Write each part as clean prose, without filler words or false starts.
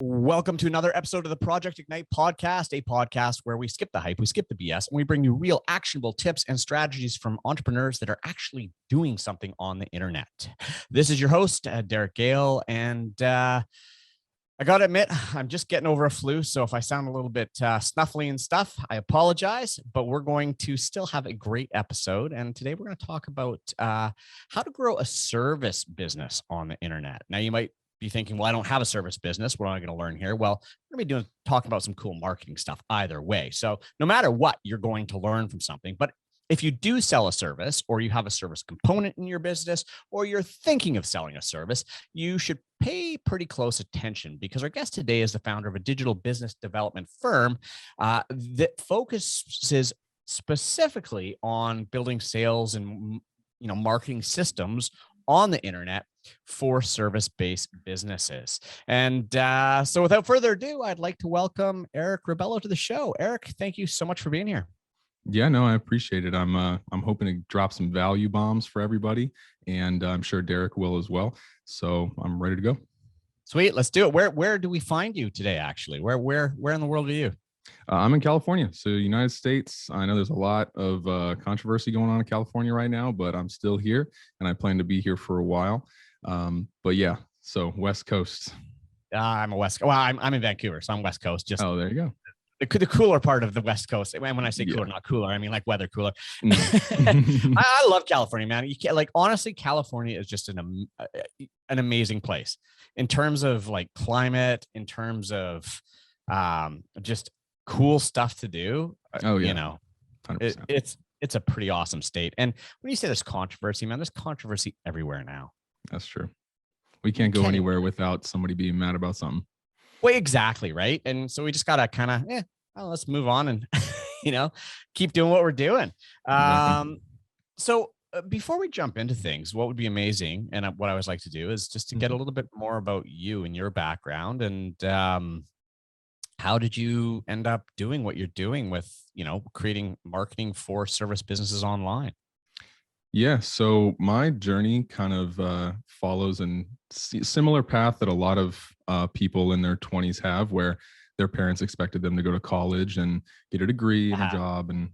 Welcome to another episode of the Project Ignite podcast, a podcast where we skip the hype, we skip the BS, and we bring you real actionable tips and strategies from entrepreneurs that are actually doing something on the internet. This is your host, Derek Gale, and I got to admit, I'm just getting over a flu, so if I sound a little bit snuffly and stuff, I apologize, but we're going to still have a great episode, and today we're going to talk about how to grow a service business on the internet. Now, you might be thinking, well, I don't have a service business. What am I going to learn here? Well, we're going to be talking about some cool marketing stuff either way. So no matter what, you're going to learn from something. But if you do sell a service, or you have a service component in your business, or you're thinking of selling a service, you should pay pretty close attention, because our guest today is the founder of a digital business development firm that focuses specifically on building sales and marketing systems on the internet for service-based businesses. And so without further ado, I'd like to welcome Eric Rebelo to the show. Eric, thank you so much for being here. Yeah, no, I appreciate it. I'm hoping to drop some value bombs for everybody, and I'm sure Derek will as well. So I'm ready to go. Sweet, let's do it. Where do we find you today? Actually, where in the world are you? I'm in California, so United States. I know there's a lot of controversy going on in California right now, but I'm still here, and I plan to be here for a while. But yeah, so West Coast. I'm a West. Well, I'm in Vancouver, so I'm West Coast. Just there you go. The cooler part of the West Coast. And when I say cooler, not cooler, I mean like weather cooler. I love California, man. You can't, like, honestly, California is just an amazing place in terms of like climate, in terms of just cool stuff to do. Oh yeah, 100%. It's a pretty awesome state. And when you say there's controversy, man, there's controversy everywhere now. That's true. We can't go anywhere without somebody being mad about something. Well, exactly, right? And so we just gotta kind of, let's move on and keep doing what we're doing. So before we jump into things, what would be amazing, and what I always like to do, is just to get a little bit more about you and your background, and how did you end up doing what you're doing with creating marketing for service businesses online? Yeah, so my journey kind of follows a similar path that a lot of people in their 20s have, where their parents expected them to go to college and get a degree and a job and,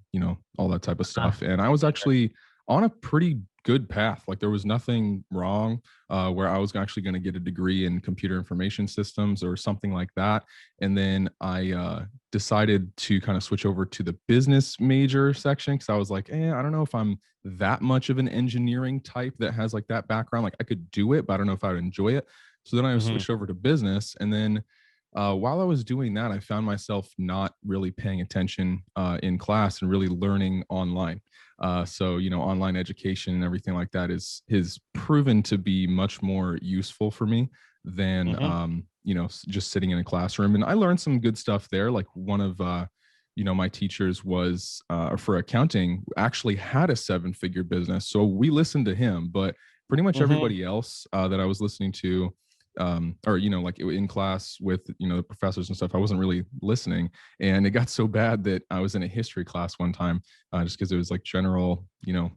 all that type of stuff. And I was actually on a pretty good path. Like, there was nothing wrong where I was actually going to get a degree in computer information systems or something like that. And then I decided to kind of switch over to the business major section, because I was like, I don't know if I'm that much of an engineering type that has like that background. Like, I could do it, but I don't know if I would enjoy it. So then I switched over to business. And then while I was doing that, I found myself not really paying attention in class and really learning online. So, online education and everything like that is proven to be much more useful for me than, just sitting in a classroom. And I learned some good stuff there. Like, one of, my teachers was for accounting, actually had a 7-figure business. So we listened to him, but pretty much everybody else that I was listening to, like in class with, the professors and stuff, I wasn't really listening. And it got so bad that I was in a history class one time, just because it was like general,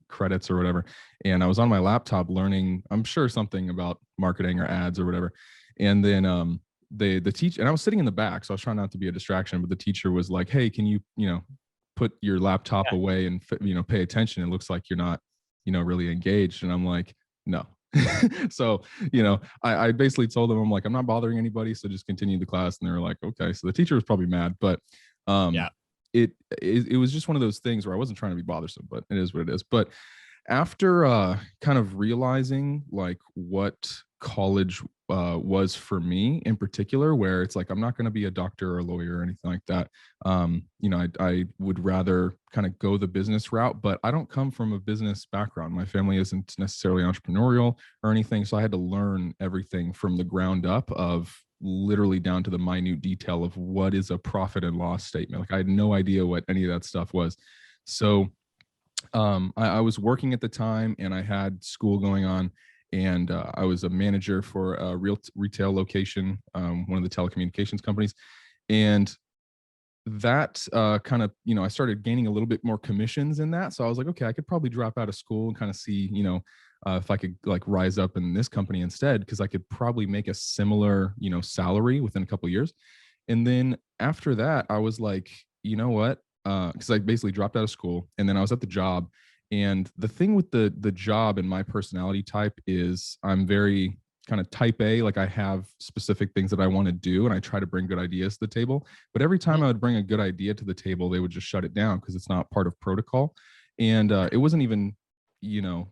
credits or whatever. And I was on my laptop learning, I'm sure, something about marketing or ads or whatever. And then the teacher, and I was sitting in the back, so I was trying not to be a distraction, but the teacher was like, hey, can you, put your laptop away and, pay attention? It looks like you're not, really engaged. And I'm like, no. So, I basically told them, I'm like, I'm not bothering anybody, so just continue the class. And they were like, okay. So the teacher was probably mad, but it was just one of those things where I wasn't trying to be bothersome, but it is what it is. But after kind of realizing like what college was for me in particular, where it's like, I'm not going to be a doctor or a lawyer or anything like that. I would rather kind of go the business route, but I don't come from a business background. My family isn't necessarily entrepreneurial or anything. So I had to learn everything from the ground up, of literally down to the minute detail of what is a profit and loss statement. Like, I had no idea what any of that stuff was. So I was working at the time, and I had school going on, and I was a manager for a retail location, one of the telecommunications companies. And that kind of, I started gaining a little bit more commissions in that. So I was like, okay, I could probably drop out of school and kind of see, if I could like rise up in this company instead, because I could probably make a similar, salary within a couple of years. And then after that, I was like, you know what? Because I basically dropped out of school, and then I was at the job. And the thing with the job and my personality type is I'm very kind of type A. Like I have specific things that I want to do, and I try to bring good ideas to the table. But every time I would bring a good idea to the table, they would just shut it down because it's not part of protocol. And it wasn't even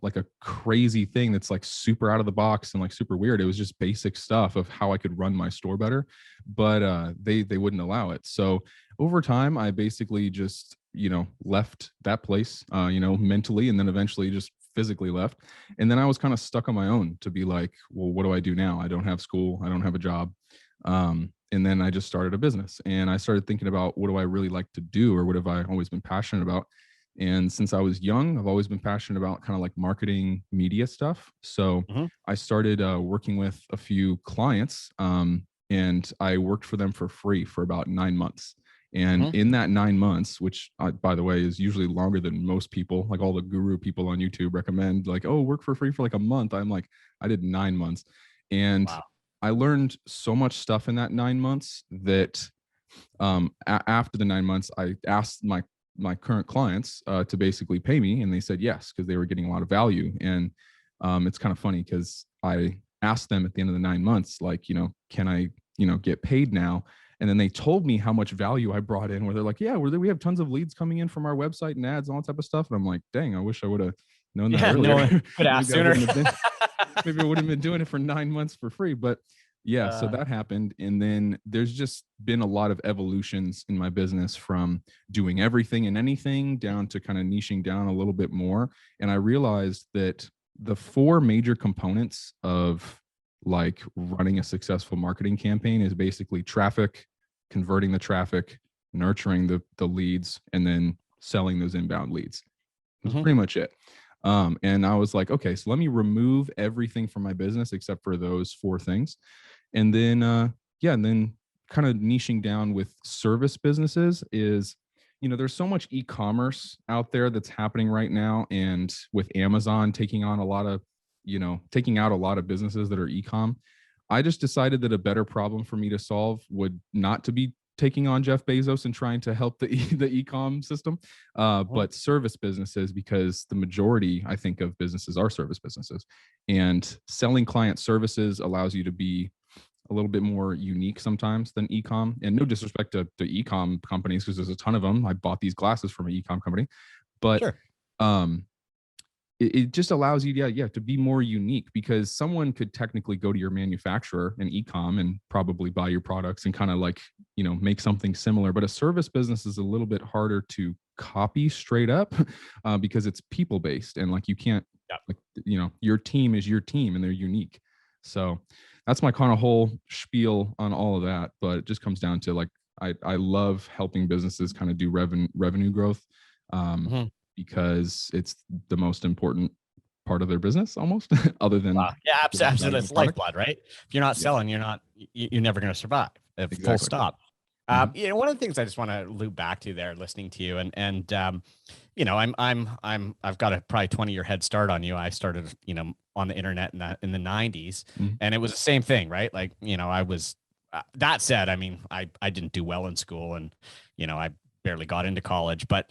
like a crazy thing that's like super out of the box and like super weird. It was just basic stuff of how I could run my store better, but they wouldn't allow it. So over time, I basically just left that place, mentally, and then eventually just physically left. And then I was kind of stuck on my own to be like, well, what do I do now? I don't have school, I don't have a job. And then I just started a business, and I started thinking about, what do I really like to do, or what have I always been passionate about? And since I was young, I've always been passionate about kind of like marketing media stuff. So I started working with a few clients, and I worked for them for free for about 9 months. And in that 9 months, which by the way, is usually longer than most people, like all the guru people on YouTube recommend, like, oh, work for free for like a month. I'm like, I did 9 months. And wow. I learned so much stuff in that 9 months that after the 9 months, I asked my current clients to basically pay me, and they said yes, because they were getting a lot of value. And it's kind of funny because I asked them at the end of the 9 months, like, can I, get paid now? And then they told me how much value I brought in, where they're like, yeah, we have tons of leads coming in from our website and ads and all that type of stuff. And I'm like, dang, I wish I would have known that earlier. No, could ask sooner. Maybe I wouldn't have been doing it for 9 months for free. But yeah, so that happened. And then there's just been a lot of evolutions in my business, from doing everything and anything down to kind of niching down a little bit more. And I realized that the 4 major components of like running a successful marketing campaign is basically traffic, converting the traffic, nurturing the leads, and then selling those inbound leads. That's pretty much it. And I was like, okay, so let me remove everything from my business except for those 4 things. And then, and then kind of niching down with service businesses is, there's so much e-commerce out there that's happening right now. And with Amazon taking out a lot of businesses that are e-com, I just decided that a better problem for me to solve would not to be taking on Jeff Bezos and trying to help the e-com system, but service businesses, because the majority, I think, of businesses are service businesses, and selling client services allows you to be a little bit more unique sometimes than e-com. And no disrespect to e-com companies, because there's a ton of them. I bought these glasses from an e-com company, but sure. It just allows you, to be more unique, because someone could technically go to your manufacturer and e-com and probably buy your products and kind of like, make something similar. But a service business is a little bit harder to copy straight up because it's people based, and like you can't, your team is your team and they're unique. So that's my kind of whole spiel on all of that. But it just comes down to like, I love helping businesses kind of do revenue growth. Because it's the most important part of their business, almost, other than absolutely, it's lifeblood, right? If you're not selling, you're never going to survive. Exactly. Full stop. One of the things I just want to loop back to there, listening to you, and I've got a probably 20-year head start on you. I started, on the internet in the 90s, and it was the same thing, right? Like, I was. That said, I mean, I didn't do well in school, and I barely got into college, but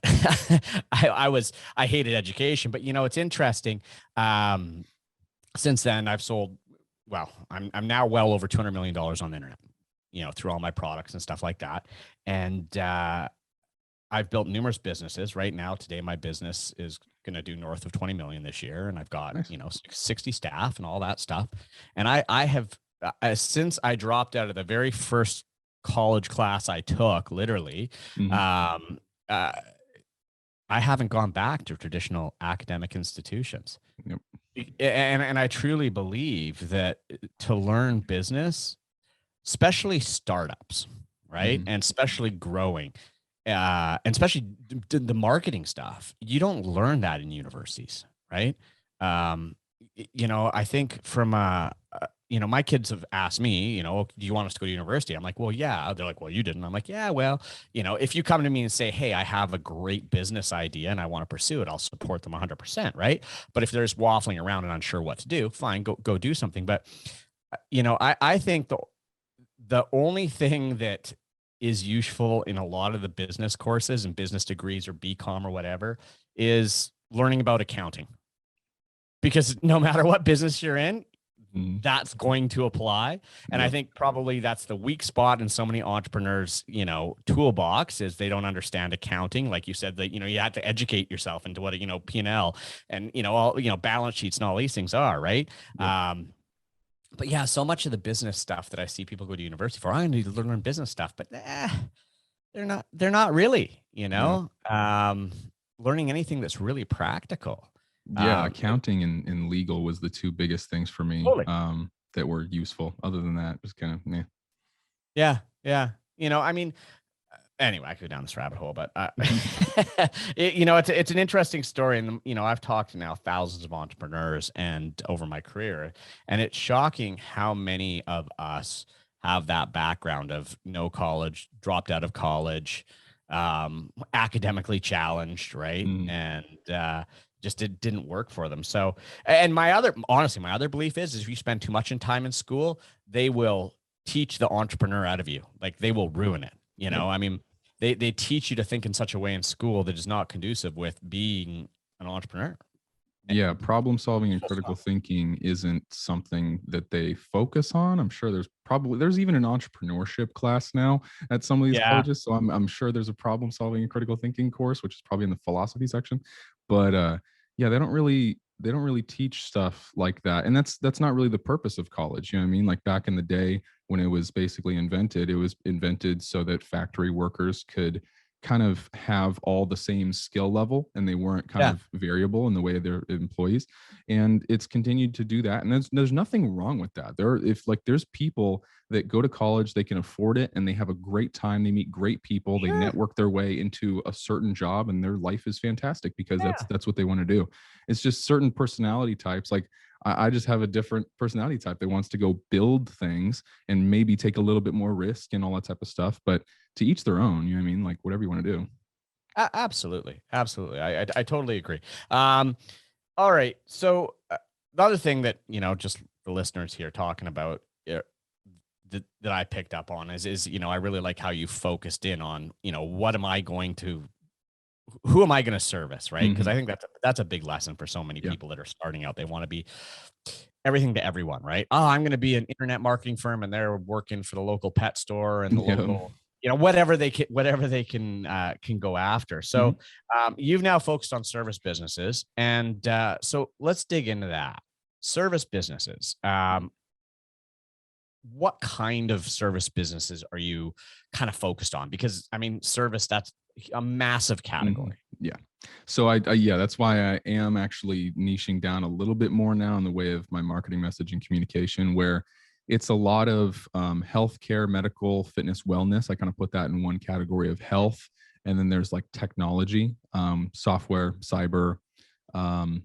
I hated education. But it's interesting. Since then, I've sold. Well, I'm now well over $200 million on the internet, through all my products and stuff like that. And I've built numerous businesses. Right now, today, my business is going to do north of 20 million this year, and I've got 60 staff and all that stuff. And I have since I dropped out of the very first college class I took, literally, I haven't gone back to traditional academic institutions. Yep. And I truly believe that to learn business, especially startups, right, and especially growing, and especially the marketing stuff, you don't learn that in universities, right? I think from my kids have asked me, do you want us to go to university? I'm like, well, yeah. They're like, well, you didn't. I'm like, yeah, well, if you come to me and say, hey, I have a great business idea and I want to pursue it, I'll support them 100%. Right. But if there's waffling around and unsure what to do, fine, go do something. But, I think the only thing that is useful in a lot of the business courses and business degrees or BCom or whatever is learning about accounting. Because no matter what business you're in, that's going to apply. And I think probably that's the weak spot in so many entrepreneurs, toolbox is they don't understand accounting. Like you said, that, you have to educate yourself into what, P&L and, all, balance sheets and all these things are, right? Yep. But yeah, so much of the business stuff that I see people go to university for, I need to learn business stuff, but they're not really, learning anything that's really practical. Yeah, accounting and legal was the two biggest things for me that were useful. Other than that, just kind of Yeah. Anyway, I could go down this rabbit hole, but it's an interesting story, and I've talked to now thousands of entrepreneurs and over my career, and it's shocking how many of us have that background of no college, dropped out of college, academically challenged, right, and just it didn't work for them. So, and my other belief is if you spend too much time in school, they will teach the entrepreneur out of you. Like they will ruin it. I mean, they teach you to think in such a way in school that is not conducive with being an entrepreneur. Yeah, problem solving and critical thinking isn't something that they focus on. I'm sure there's even an entrepreneurship class now at some of these colleges. So I'm sure there's a problem solving and critical thinking course, which is probably in the philosophy section. But yeah, they don't really teach stuff like that. And that's not really the purpose of college. You know what I mean? Like back in the day when it was basically invented, it was invented so that factory workers could kind of have all the same skill level and they weren't kind of variable in the way they're employees. And it's continued to do that. And there's nothing wrong with that. There's people that go to college, they can afford it and they have a great time. They meet great people. They network their way into a certain job and their life is fantastic because that's what they want to do. It's just certain personality types. Like I just have a different personality type that wants to go build things and maybe take a little bit more risk and all that type of stuff. But to each their own, you know what I mean? Like whatever you want to do. Absolutely. I totally agree. All right. So the other thing that, just the listeners here talking about that I picked up on is, I really like how you focused in on, who am I going to service? Right. Because I think that's a big lesson for so many people that are starting out. They want to be everything to everyone, right? Oh, I'm going to be an internet marketing firm and they're working for the local pet store and the local, whatever they can go after. So you've now focused on service businesses. And so let's dig into that. Service businesses. What kind of service businesses are you kind of focused on? Because I mean, service, that's a massive category. Yeah. So that's why I am actually niching down a little bit more now in the way of my marketing message and communication, where it's a lot of healthcare, medical, fitness, wellness. I kind of put that in one category of health. And then there's like technology, software, cyber, B2B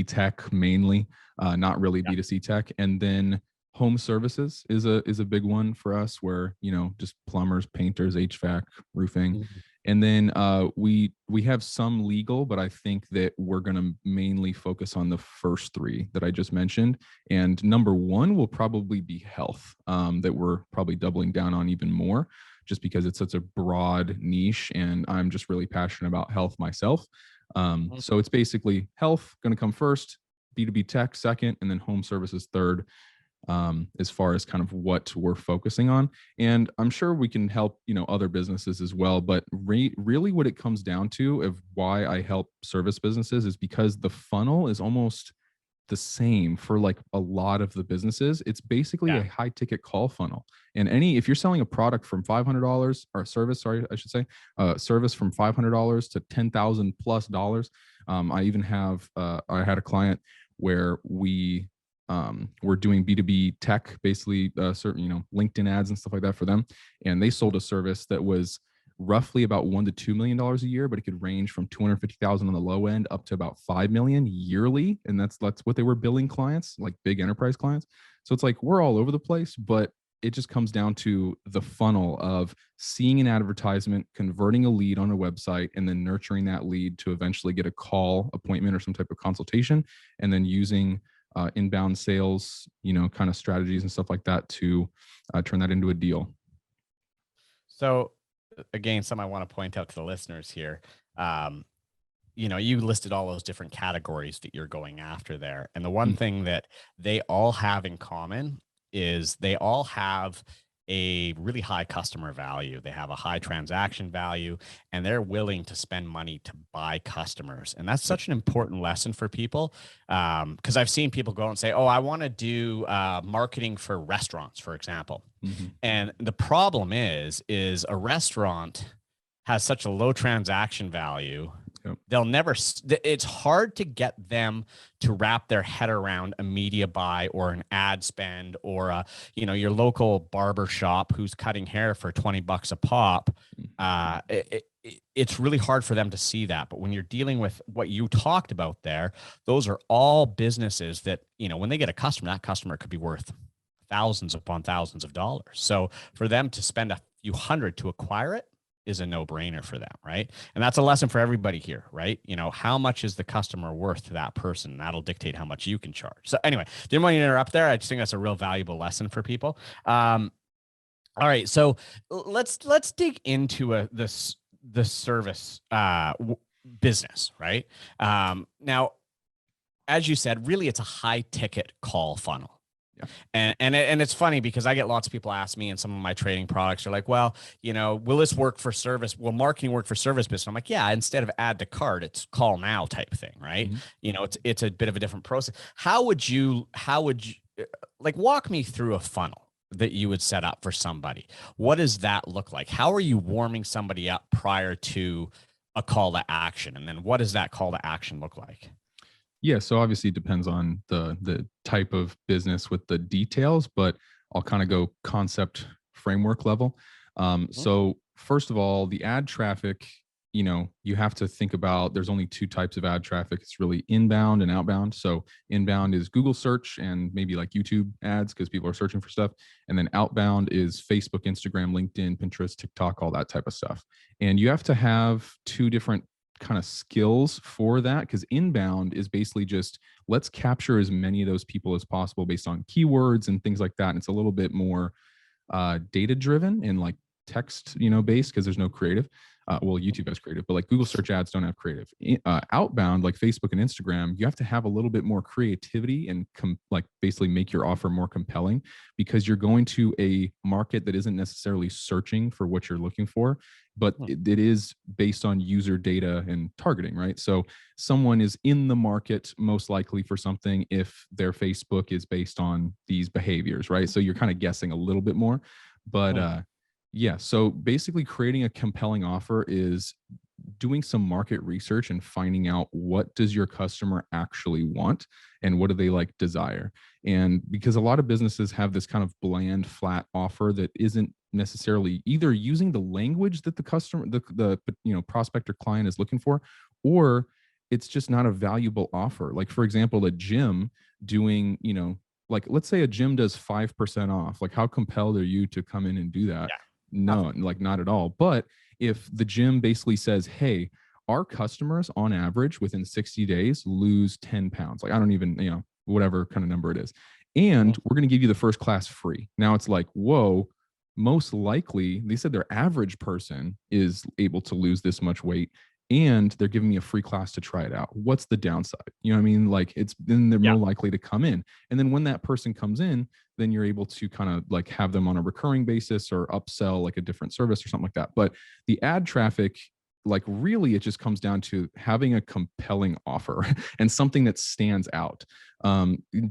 tech mainly, not really B2C tech. And then home services is a big one for us where, just plumbers, painters, HVAC, roofing. And then we have some legal, but I think that we're going to mainly focus on the first three that I just mentioned. And number one will probably be health, that we're probably doubling down on even more just because it's such a broad niche and I'm just really passionate about health myself. So it's basically health going to come first, B2B tech second, and then home services third. As far as kind of what we're focusing on. And I'm sure we can help, other businesses as well. But really what it comes down to of why I help service businesses is because the funnel is almost the same for like a lot of the businesses. It's basically a high ticket call funnel. And if you're selling a product from $500 or a service, service from $500 to $10,000+. I even have, I had a client where we're doing B2B tech, basically certain, LinkedIn ads and stuff like that for them. And they sold a service that was roughly about $1 to $2 million a year, but it could range from 250,000 on the low end up to about 5 million yearly. And that's what they were billing clients, like big enterprise clients. So it's like, we're all over the place, but it just comes down to the funnel of seeing an advertisement, converting a lead on a website, and then nurturing that lead to eventually get a call appointment or some type of consultation, and then using inbound sales, kind of strategies and stuff like that to turn that into a deal. So again, something I want to point out to the listeners here. You listed all those different categories that you're going after there. And the one thing that they all have in common is they all have a really high customer value. They have a high transaction value, and they're willing to spend money to buy customers. And that's such an important lesson for people. Because I've seen people go and say, oh, I want to do marketing for restaurants, for example. And the problem is a restaurant has such a low transaction value. They'll never, it's hard to get them to wrap their head around a media buy or an ad spend or your local barber shop who's cutting hair for $20 a pop. It's really hard for them to see that. But when you're dealing with what you talked about there, those are all businesses that, when they get a customer, that customer could be worth thousands upon thousands of dollars. So for them to spend a few hundred to acquire it is a no-brainer for them, right? And that's a lesson for everybody here, right? How much is the customer worth to that person? That'll dictate how much you can charge. So anyway, didn't want to interrupt there. I just think that's a real valuable lesson for people. All right, so let's dig into the service business, right? Now, as you said, really, it's a high-ticket call funnel. Yeah. And it's funny because I get lots of people ask me, and some of my trading products are like, well, will this work for service? Will marketing work for service business? I'm like, yeah, instead of add to cart, it's call now type thing, right? It's a bit of a different process. How would you like walk me through a funnel that you would set up for somebody? What does that look like? How are you warming somebody up prior to a call to action? And then what does that call to action look like? Yeah, so obviously it depends on the type of business with the details, but I'll kind of go concept framework level. So first of all, the ad traffic, you have to think about, there's only two types of ad traffic. It's really inbound and outbound. So inbound is Google search and maybe like YouTube ads because people are searching for stuff. And then outbound is Facebook, Instagram, LinkedIn, Pinterest, TikTok, all that type of stuff. And you have to have two different kind of skills for that, because inbound is basically just let's capture as many of those people as possible based on keywords and things like that. And it's a little bit more data driven and like text based, because there's no creative. Well, YouTube has creative, but like Google search ads don't have creative. Outbound, like Facebook and Instagram, you have to have a little bit more creativity and like basically make your offer more compelling, because you're going to a market that isn't necessarily searching for what you're looking for, but it is based on user data and targeting, right? So someone is in the market most likely for something if their Facebook is based on these behaviors, right? So you're kind of guessing a little bit more, but yeah, so basically creating a compelling offer is doing some market research and finding out what does your customer actually want and what do they like desire. And because a lot of businesses have this kind of bland, flat offer that isn't necessarily either using the language that the customer, the prospect or client is looking for, or it's just not a valuable offer. Like for example, a gym doing, like let's say a gym does 5% off. Like how compelled are you to come in and do that? Yeah. No, like not at all. But if the gym basically says, hey, our customers on average within 60 days lose 10 pounds, like I don't even, whatever kind of number it is. And we're going to give you the first class free. Now it's like, whoa, most likely they said their average person is able to lose this much weight and they're giving me a free class to try it out. What's the downside? You know what I mean? Like then they're more likely to come in. And then when that person comes in, then you're able to kind of like have them on a recurring basis or upsell like a different service or something like that. But the ad traffic, like really it just comes down to having a compelling offer and something that stands out.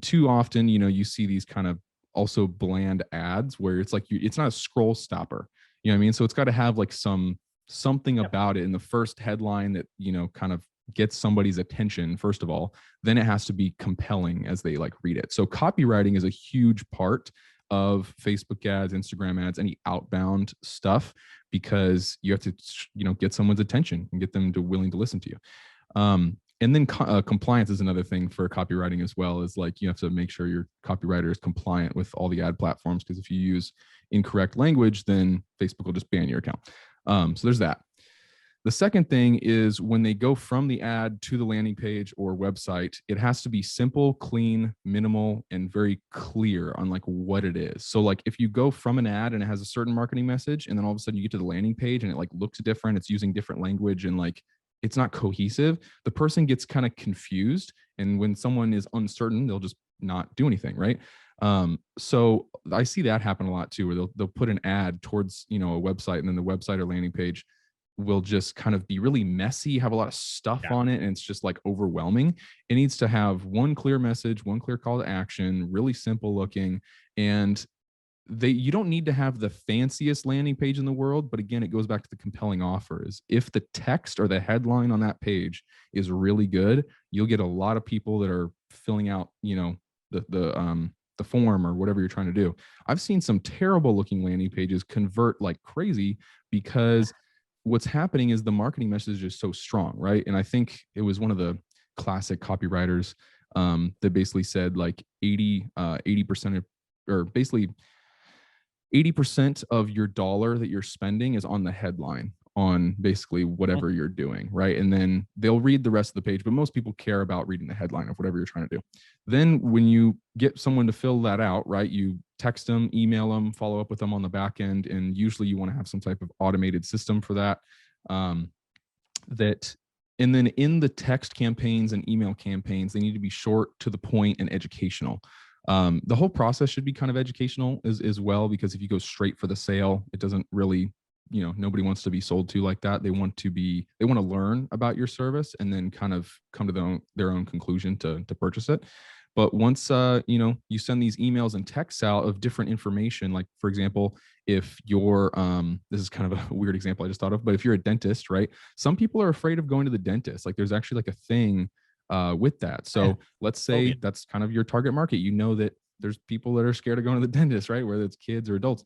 Too often, you see these kind of also bland ads where it's like, it's not a scroll stopper. You know what I mean? So it's got to have like something about it in the first headline that, kind of gets somebody's attention, first of all, then it has to be compelling as they like read it. So copywriting is a huge part of Facebook ads, Instagram ads, any outbound stuff, because you have to, get someone's attention and get them to willing to listen to you. And then compliance is another thing for copywriting as well, is like, you have to make sure your copywriter is compliant with all the ad platforms, because if you use incorrect language, then Facebook will just ban your account. So there's that. The second thing is, when they go from the ad to the landing page or website, it has to be simple, clean, minimal, and very clear on like what it is. So like if you go from an ad and it has a certain marketing message, and then all of a sudden you get to the landing page and it like looks different, it's using different language, and like it's not cohesive, the person gets kind of confused. And when someone is uncertain, they'll just not do anything, right? So I see that happen a lot too, where they'll put an ad towards, a website, and then the website or landing page will just kind of be really messy, have a lot of stuff on it, and it's just like overwhelming. It needs to have one clear message, one clear call to action, really simple looking. And you don't need to have the fanciest landing page in the world, but again, it goes back to the compelling offers. If the text or the headline on that page is really good, you'll get a lot of people that are filling out, the form or whatever you're trying to do. I've seen some terrible looking landing pages convert like crazy, because what's happening is the marketing message is so strong, right? And I think it was one of the classic copywriters that basically said like 80% or basically 80% of your dollar that you're spending is on the headline, on basically whatever you're doing, right? And then they'll read the rest of the page, but most people care about reading the headline of whatever you're trying to do. Then when you get someone to fill that out, right, you text them, email them, follow up with them on the back end, and usually you want to have some type of automated system for that. And then in the text campaigns and email campaigns, they need to be short, to the point, and educational. The whole process should be kind of educational as well, because if you go straight for the sale, it doesn't really, nobody wants to be sold to like that. They want to learn about your service and then kind of come to their own conclusion to purchase it. But once, you send these emails and texts out of different information, like for example, if you're, this is kind of a weird example I just thought of, but if you're a dentist, right? Some people are afraid of going to the dentist. Like there's actually like a thing with that. So let's say that's kind of your target market. You know that there's people that are scared of going to the dentist, right? Whether it's kids or adults.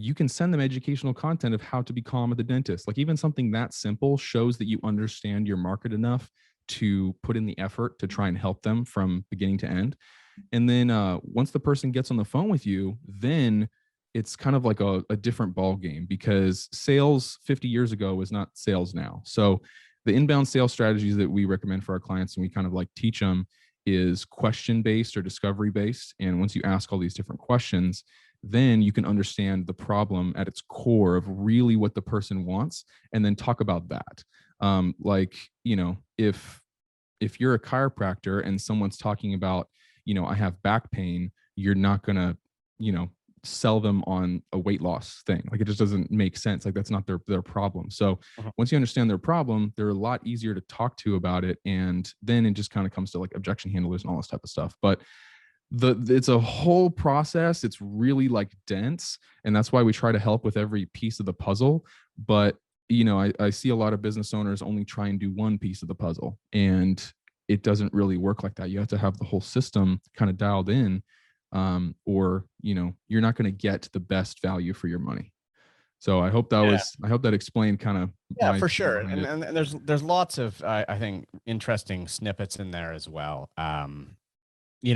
You can send them educational content of how to be calm at the dentist. Like even something that simple shows that you understand your market enough to put in the effort to try and help them from beginning to end. And then once the person gets on the phone with you, then it's kind of like a different ball game, because sales 50 years ago was not sales now. So the inbound sales strategies that we recommend for our clients, and we kind of like teach them, is question-based or discovery-based. And once you ask all these different questions, then you can understand the problem at its core of really what the person wants, and then talk about that. If you're a chiropractor and someone's talking about, I have back pain, you're not going to, sell them on a weight loss thing. Like it just doesn't make sense. Like that's not their problem. So once you understand their problem, they're a lot easier to talk to about it. And then it just kind of comes to like objection handlers and all this type of stuff. But it's a whole process. It's really like dense. And that's why we try to help with every piece of the puzzle. But, I see a lot of business owners only try and do one piece of the puzzle, and it doesn't really work like that. You have to have the whole system kind of dialed in, or you're not going to get the best value for your money. So I hope that explained kind of for sure. And there's lots of I think interesting snippets in there as well.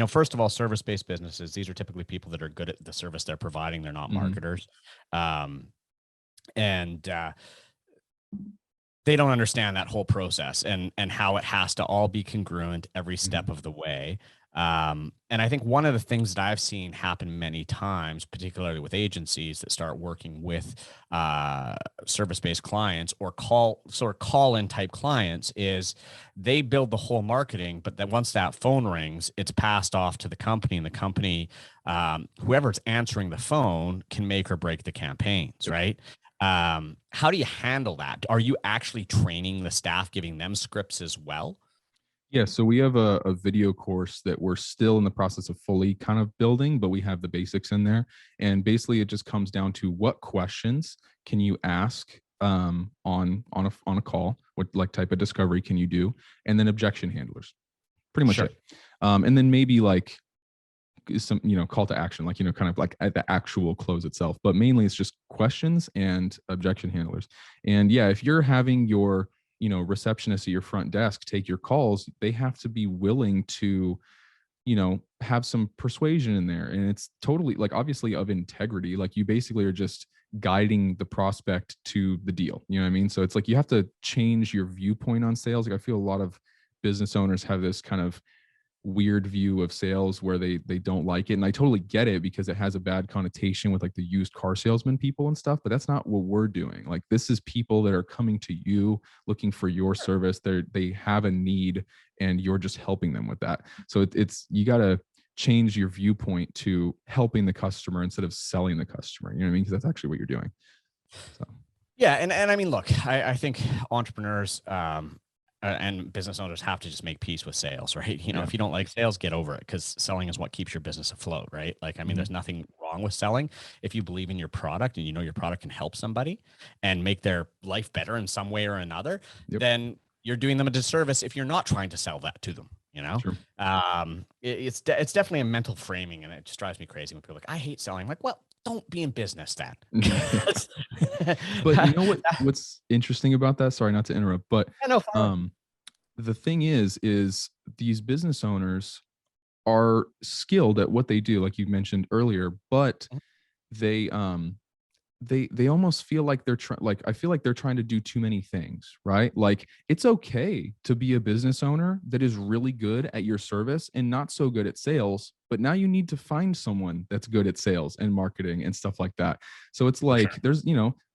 First of all, service-based businesses, these are typically people that are good at the service they're providing. They're not marketers. They don't understand that whole process and how it has to all be congruent every step of the way. And I think one of the things that I've seen happen many times, particularly with agencies that start working with service-based clients or call-in type clients, is they build the whole marketing, but then once that phone rings, it's passed off to the company, and the company, whoever's answering the phone, can make or break the campaigns, right? How do you handle that? Are you actually training the staff, giving them scripts as well? Yeah, so we have a video course that we're still in the process of fully kind of building, but we have the basics in there. And basically it just comes down to what questions can you ask on a call, what like type of discovery can you do, and then objection handlers. Pretty much it. And then maybe like some, call to action, like, kind of like at the actual close itself. But mainly it's just questions and objection handlers. And yeah, if you're having your, receptionist at your front desk take your calls, they have to be willing to, have some persuasion in there. And it's totally like obviously of integrity. Like you basically are just guiding the prospect to the deal. You know what I mean? So it's like you have to change your viewpoint on sales. Like I feel a lot of business owners have this kind of weird view of sales where they don't like it. And I totally get it because it has a bad connotation with like the used car salesman people and stuff, but that's not what we're doing. Like this is people that are coming to you looking for your service. They have a need and you're just helping them with that. So it's you got to change your viewpoint to helping the customer instead of selling the customer. You know what I mean? Because that's actually what you're doing. So. Yeah. And I mean, look, I think entrepreneurs, and business owners have to just make peace with sales, right? If you don't like sales, get over it, because selling is what keeps your business afloat, right? Like, I mean, there's nothing wrong with selling. If you believe in your product and your product can help somebody and make their life better in some way or another, then you're doing them a disservice if you're not trying to sell that to them. Sure. It's definitely a mental framing, and it just drives me crazy when people are like, I hate selling. I'm like, well, don't be in business then. But you know what's interesting about that? Sorry, not to interrupt, but the thing is these business owners are skilled at what they do, like you mentioned earlier, but they almost feel like I feel like they're trying to do too many things, right? Like it's okay to be a business owner that is really good at your service and not so good at sales, but now you need to find someone that's good at sales and marketing and stuff like that. So it's like, there's,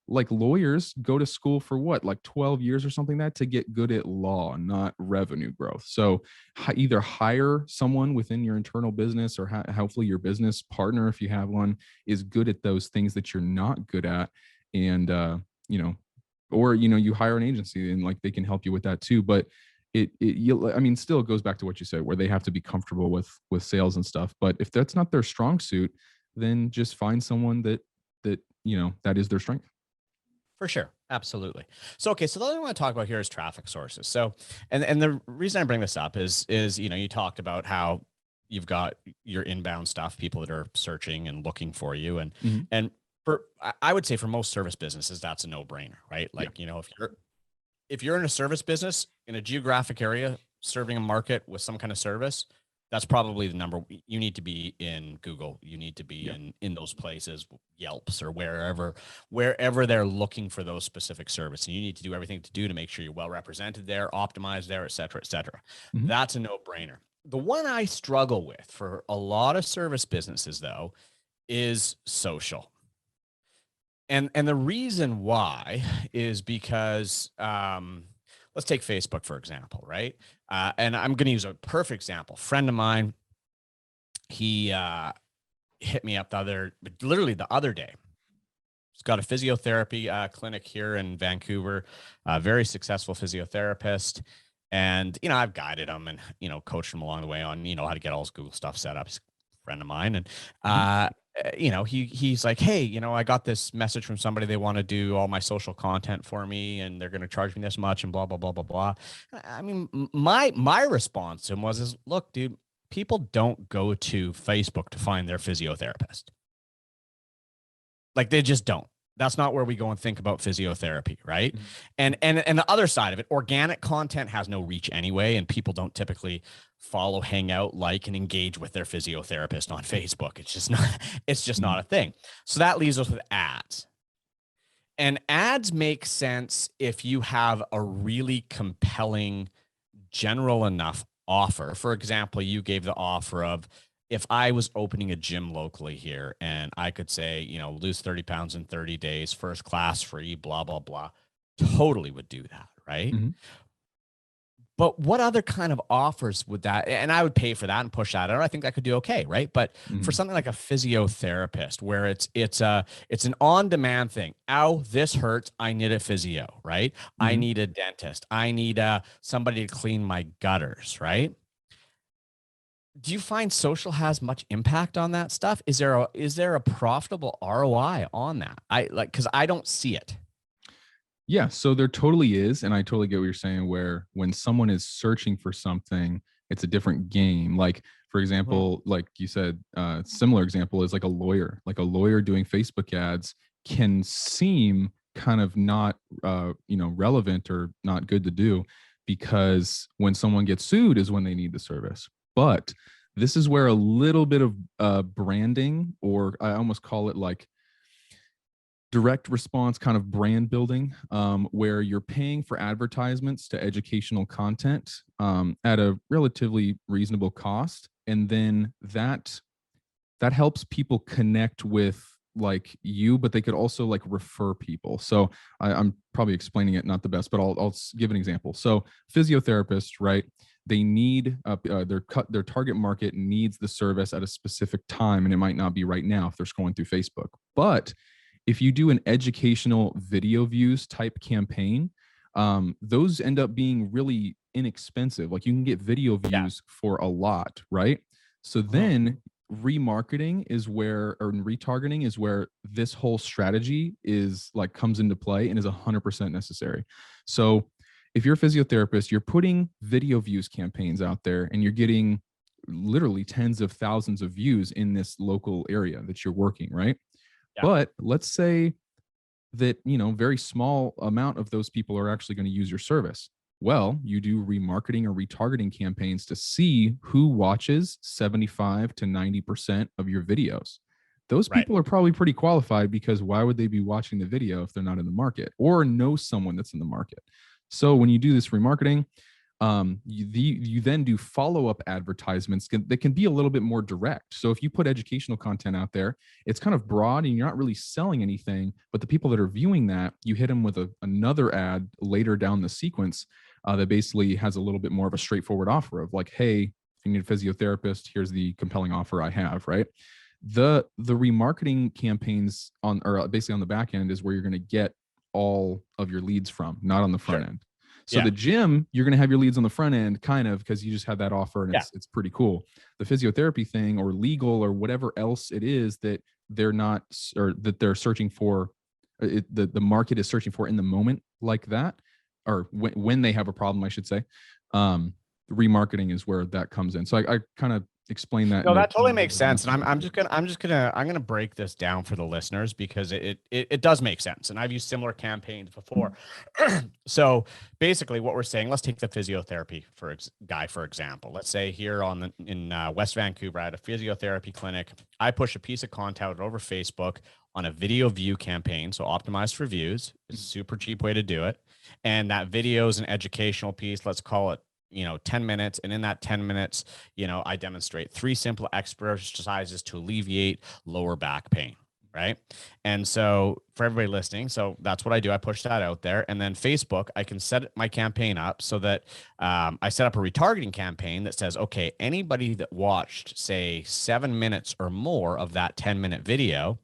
like lawyers go to school for what, like 12 years or something like that to get good at law, not revenue growth. So either hire someone within your internal business or hopefully your business partner, if you have one, is good at those things that you're not good at. And, or, you hire an agency and like they can help you with that too. But still goes back to what you said, where they have to be comfortable with sales and stuff. But if that's not their strong suit, then just find someone that is their strength. For sure. Absolutely. So, okay. So the other thing I want to talk about here is traffic sources. So, and the reason I bring this up is, you talked about how you've got your inbound stuff, people that are searching and looking for you. And I would say for most service businesses, that's a no brainer, right? Like, if you're in a service business in a geographic area, serving a market with some kind of service, that's probably the number. You need to be in Google. You need to be in those places, Yelps or wherever they're looking for those specific services. And you need to do everything to make sure you're well represented there, optimized there, et cetera, et cetera. That's a no-brainer. The one I struggle with for a lot of service businesses, though, is social. And the reason why is because let's take Facebook, for example, right? And I'm going to use a perfect example. Friend of mine, he hit me up literally the other day. He's got a physiotherapy clinic here in Vancouver, a very successful physiotherapist. And, I've guided him and, coached him along the way on, how to get all his Google stuff set up. He's a friend of mine. And, he's like, hey, I got this message from somebody. They want to do all my social content for me and they're going to charge me this much and blah, blah, blah, blah, blah. I mean, my response to him was, look, dude, people don't go to Facebook to find their physiotherapist. Like they just don't. That's not where we go and think about physiotherapy, right? And the other side of it, organic content has no reach anyway, and people don't typically follow, hang out, like, and engage with their physiotherapist on Facebook. It's just not a thing. So that leaves us with ads. And ads make sense if you have a really compelling, general enough offer. For example, you gave the offer of, if I was opening a gym locally here and I could say, lose 30 pounds in 30 days, first class free, blah, blah, blah, totally would do that. Right. But what other kind of offers would that, and I would pay for that and push that out. I think that could do okay. Right. But for something like a physiotherapist where it's an on-demand thing. Ow, this hurts. I need a physio. Right. I need a dentist. I need somebody to clean my gutters. Right. Do you find social has much impact on that stuff? Is there a profitable ROI on that? Because I don't see it. Yeah, so there totally is. And I totally get what you're saying, where when someone is searching for something, It's a different game. Like, for example, like you said, similar example is like a lawyer. Like a lawyer doing Facebook ads can seem kind of not, relevant or not good to do, because when someone gets sued is when they need the service. But this is where a little bit of branding, or I almost call it like direct response kind of brand building, where you're paying for advertisements to educational content at a relatively reasonable cost, and then that helps people connect with like you, but they could also like refer people. So I'm probably explaining it not the best, but I'll give an example. So physiotherapists, right? They need their target market needs the service at a specific time, and it might not be right now if they're scrolling through Facebook. But if you do an educational video views type campaign, those end up being really inexpensive. Like you can get video views for a lot, right? So then remarketing is where, or retargeting is where this whole strategy is like comes into play and is 100% necessary. So if you're a physiotherapist, you're putting video views campaigns out there and you're getting literally tens of thousands of views in this local area that you're working, right? Yeah. But let's say that, very small amount of those people are actually going to use your service. Well, you do remarketing or retargeting campaigns to see who watches 75 to 90% of your videos. Those people are probably pretty qualified, because why would they be watching the video if they're not in the market or know someone that's in the market? So when you do this remarketing, you then do follow-up advertisements that can be a little bit more direct. So if you put educational content out there, it's kind of broad and you're not really selling anything, but the people that are viewing that, you hit them with another ad later down the sequence that basically has a little bit more of a straightforward offer of like, hey, if you need a physiotherapist, here's the compelling offer I have, right? The remarketing campaigns basically on the back end is where you're going to get all of your leads from, not on the front end. So the gym, you're going to have your leads on the front end, kind of, because you just have that offer and it's pretty cool. The physiotherapy thing or legal or whatever else it is that they're not, or that they're searching for, the market is searching for in the moment like that, or when they have a problem, I should say. Remarketing is where that comes in. So I kind of explain that. No, that totally makes sense. And I'm gonna break this down for the listeners, because it does make sense. And I've used similar campaigns before. So basically what we're saying, let's take the physiotherapy for example. Let's say here in West Vancouver, I had a physiotherapy clinic. I push a piece of content over Facebook on a video view campaign. So optimized for views. It's a super cheap way to do it. And that video is an educational piece. Let's call it 10 minutes. And in that 10 minutes, I demonstrate 3 simple exercises to alleviate lower back pain. Right. And so for everybody listening, so that's what I do. I push that out there. And then Facebook, I can set my campaign up so that I set up a retargeting campaign that says, okay, anybody that watched, say, 7 minutes or more of that 10-minute video,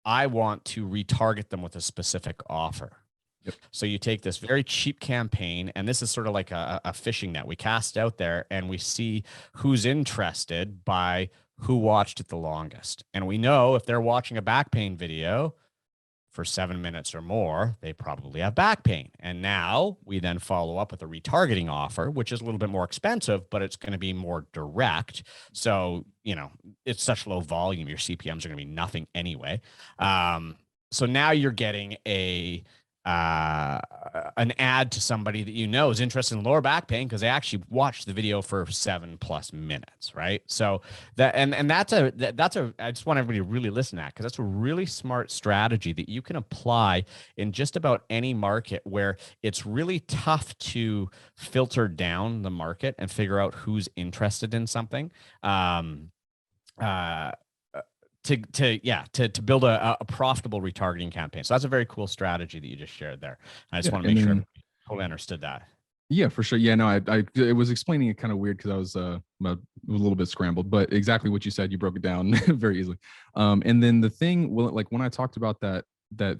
I want to retarget them with a specific offer. Yep. So you take this very cheap campaign, and this is sort of like a fishing net. We cast out there and we see who's interested by who watched it the longest. And we know if they're watching a back pain video for 7 minutes or more, they probably have back pain. And now we then follow up with a retargeting offer, which is a little bit more expensive, but it's going to be more direct. So, it's such low volume, your CPMs are going to be nothing anyway. So now you're getting an ad to somebody that is interested in lower back pain because they actually watched the video for 7+ minutes, right? So that that's I just want everybody to really listen to that, because that's a really smart strategy that you can apply in just about any market where it's really tough to filter down the market and figure out who's interested in something. To build a profitable retargeting campaign. So that's a very cool strategy that you just shared there. I just want to make sure everybody totally understood that. Yeah, for sure. Yeah, no, I was explaining it kind of weird because I was a little bit scrambled, but exactly what you said, you broke it down very easily. And then the thing, like when I talked about that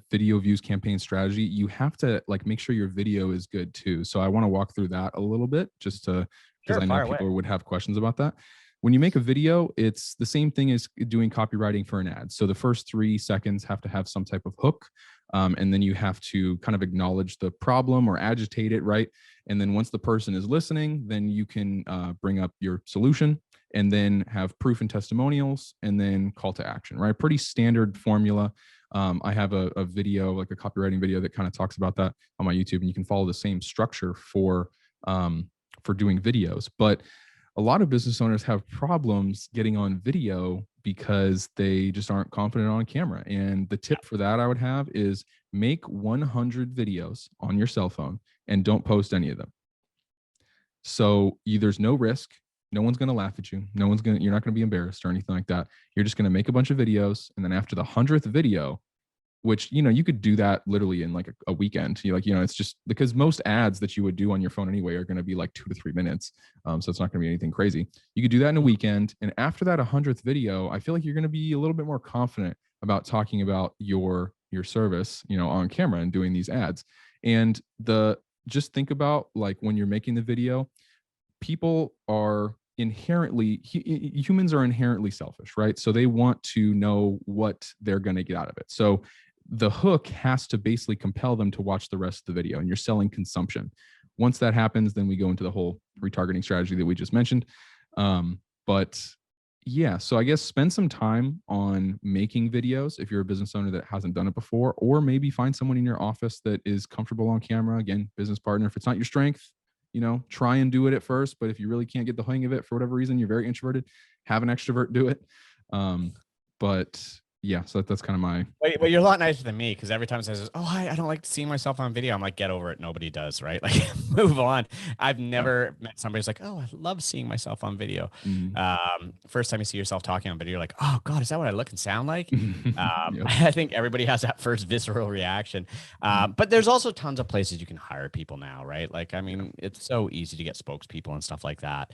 video views campaign strategy, you have to like make sure your video is good too. So I want to walk through that a little bit just to, because I know people would have questions about that. When you make a video, it's the same thing as doing copywriting for an ad. So the first 3 seconds have to have some type of hook. And then you have to kind of acknowledge the problem or agitate it, right? And then once the person is listening, then you can bring up your solution and then have proof and testimonials and then call to action, right? Pretty standard formula. I have a video, like a copywriting video that kind of talks about that on my YouTube, and you can follow the same structure for doing videos. But a lot of business owners have problems getting on video because they just aren't confident on camera. And the tip for that I would have is make 100 videos on your cell phone and don't post any of them. So there's no risk. No one's going to laugh at you. You're not going to be embarrassed or anything like that. You're just going to make a bunch of videos. And then after the 100th video, which, you could do that literally in like a weekend. It's just because most ads that you would do on your phone anyway are going to be like 2 to 3 minutes. So it's not going to be anything crazy. You could do that in a weekend. And after that 100th video, I feel like you're going to be a little bit more confident about talking about your service, on camera and doing these ads. And just think about, like, when you're making the video, people are humans are inherently selfish, right? So they want to know what they're going to get out of it. So the hook has to basically compel them to watch the rest of the video, and you're selling consumption. Once that happens, then we go into the whole retargeting strategy that we just mentioned. But yeah, so I guess spend some time on making videos if you're a business owner that hasn't done it before, or maybe find someone in your office that is comfortable on camera. Again, business partner. If it's not your strength, try and do it at first. But if you really can't get the hang of it for whatever reason, you're very introverted, have an extrovert do it. But yeah, so that's kind of my. But you're a lot nicer than me, because every time someone says, "Oh, I don't like seeing myself on video," I'm like, "Get over it. Nobody does, right? Like, move on." I've never met somebody who's like, "Oh, I love seeing myself on video." First time you see yourself talking on video, you're like, "Oh God, is that what I look and sound like?" I think everybody has that first visceral reaction. But there's also tons of places you can hire people now, right? Like, I mean, it's so easy to get spokespeople and stuff like that.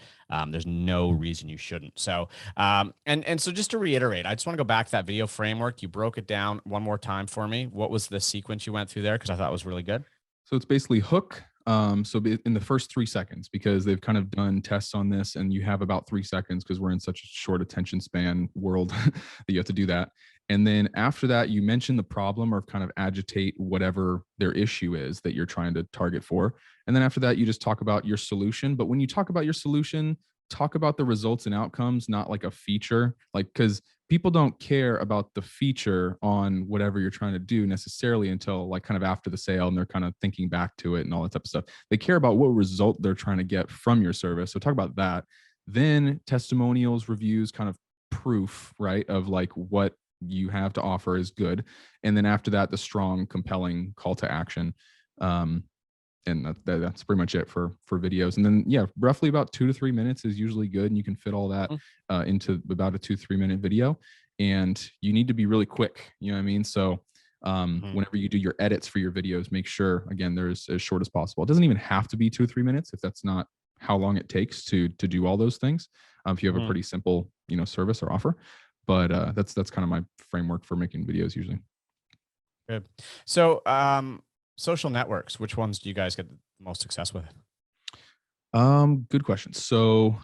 There's no reason you shouldn't. So, and so just to reiterate, I just want to go back to that video framework. You broke it down one more time for me. What was the sequence you went through there? Because I thought it was really good. So it's basically hook. So in the first 3 seconds, because they've kind of done tests on this, and you have about 3 seconds because we're in such a short attention span world that you have to do that. And then after that, you mention the problem or kind of agitate whatever their issue is that you're trying to target for. And then after that, you just talk about your solution. But when you talk about your solution, talk about the results and outcomes, not like a feature, because people don't care about the feature on whatever you're trying to do necessarily until like kind of after the sale, and they're kind of thinking back to it and all that type of stuff. They care about what result they're trying to get from your service. So talk about that. Then testimonials, reviews, kind of proof, right, of like what you have to offer is good. And then after that, the strong, compelling call to action. And that's pretty much it for videos. And then, yeah, roughly about 2 to 3 minutes is usually good. And you can fit all that into about a 2-3 minute video. And you need to be really quick. You know what I mean? So whenever you do your edits for your videos, make sure, again, they're as short as possible. It doesn't even have to be 2 or 3 minutes if that's not how long it takes to do all those things. If you have a pretty simple, service or offer. But that's kind of my framework for making videos usually. Good. So, social networks, which ones do you guys get the most success with? Good question. So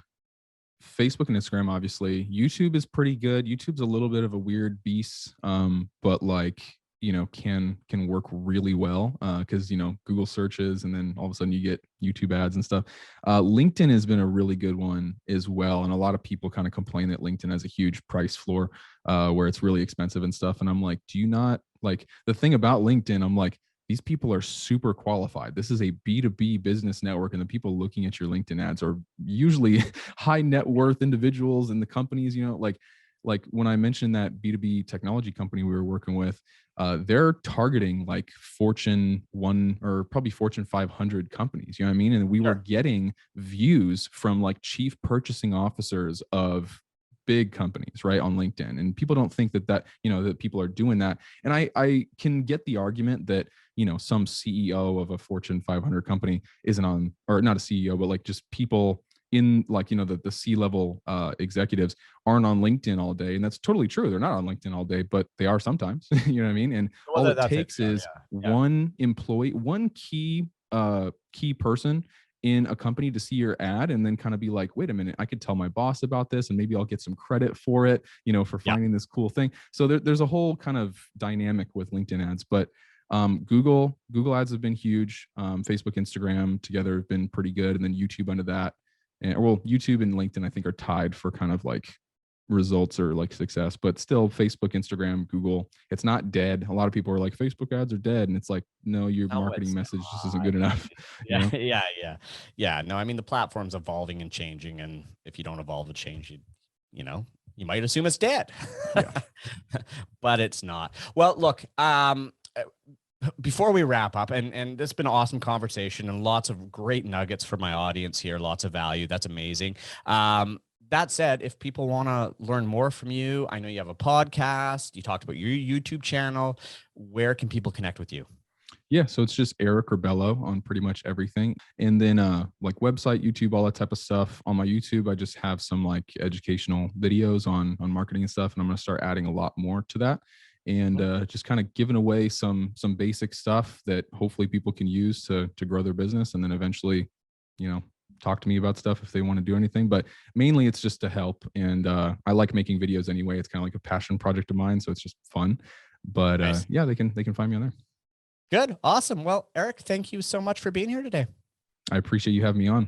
Facebook and Instagram, obviously. YouTube is pretty good. YouTube's a little bit of a weird beast, but like, can work really well because, Google searches, and then all of a sudden you get YouTube ads and stuff. LinkedIn has been a really good one as well. And a lot of people kind of complain that LinkedIn has a huge price floor where it's really expensive and stuff. And I'm like, do you not like the thing about LinkedIn? I'm like, these people are super qualified. This is a B2B business network, and the people looking at your LinkedIn ads are usually high net worth individuals in the companies, like when I mentioned that B2B technology company we were working with, they're targeting like Fortune 1 or probably Fortune 500 companies, you know what I mean? And we were getting views from like chief purchasing officers of big companies, right, on LinkedIn. And people don't think that people are doing that. And I can get the argument that, some CEO of a Fortune 500 company isn't on, or not a CEO, but like just people in like, the C-level executives aren't on LinkedIn all day. And that's totally true. They're not on LinkedIn all day, but they are sometimes, you know what I mean? And all it takes is one employee, one key person in a company to see your ad and then kind of be like, wait a minute, I could tell my boss about this and maybe I'll get some credit for it, for finding this cool thing. So there's a whole kind of dynamic with LinkedIn ads. But Google ads have been huge. Facebook, Instagram together have been pretty good. And then YouTube under that. And well, YouTube and LinkedIn, I think, are tied for kind of like results or like success, but still Facebook, Instagram, Google, it's not dead. A lot of people are like, Facebook ads are dead. And it's like, no, your No, marketing it's message just isn't not. good enough. You Yeah, know? yeah. No, I mean the platform's evolving and changing, and if you don't evolve and change, you might assume it's dead. Yeah. But it's not. Well, look, before we wrap up, and this has been an awesome conversation and lots of great nuggets for my audience here, lots of value. That's amazing. That said, if people want to learn more from you, I know you have a podcast. You talked about your YouTube channel. Where can people connect with you? Yeah, so it's just Eric Rebelo on pretty much everything. And then like website, YouTube, all that type of stuff. On my YouTube, I just have some like educational videos on marketing and stuff. And I'm going to start adding a lot more to that. And just kind of giving away some basic stuff that hopefully people can use to grow their business. And then eventually, talk to me about stuff if they want to do anything. But mainly it's just to help. And I like making videos anyway. It's kind of like a passion project of mine. So it's just fun. But Nice. yeah, they can find me on there. Good. Awesome. Well, Eric, thank you so much for being here today. I appreciate you having me on.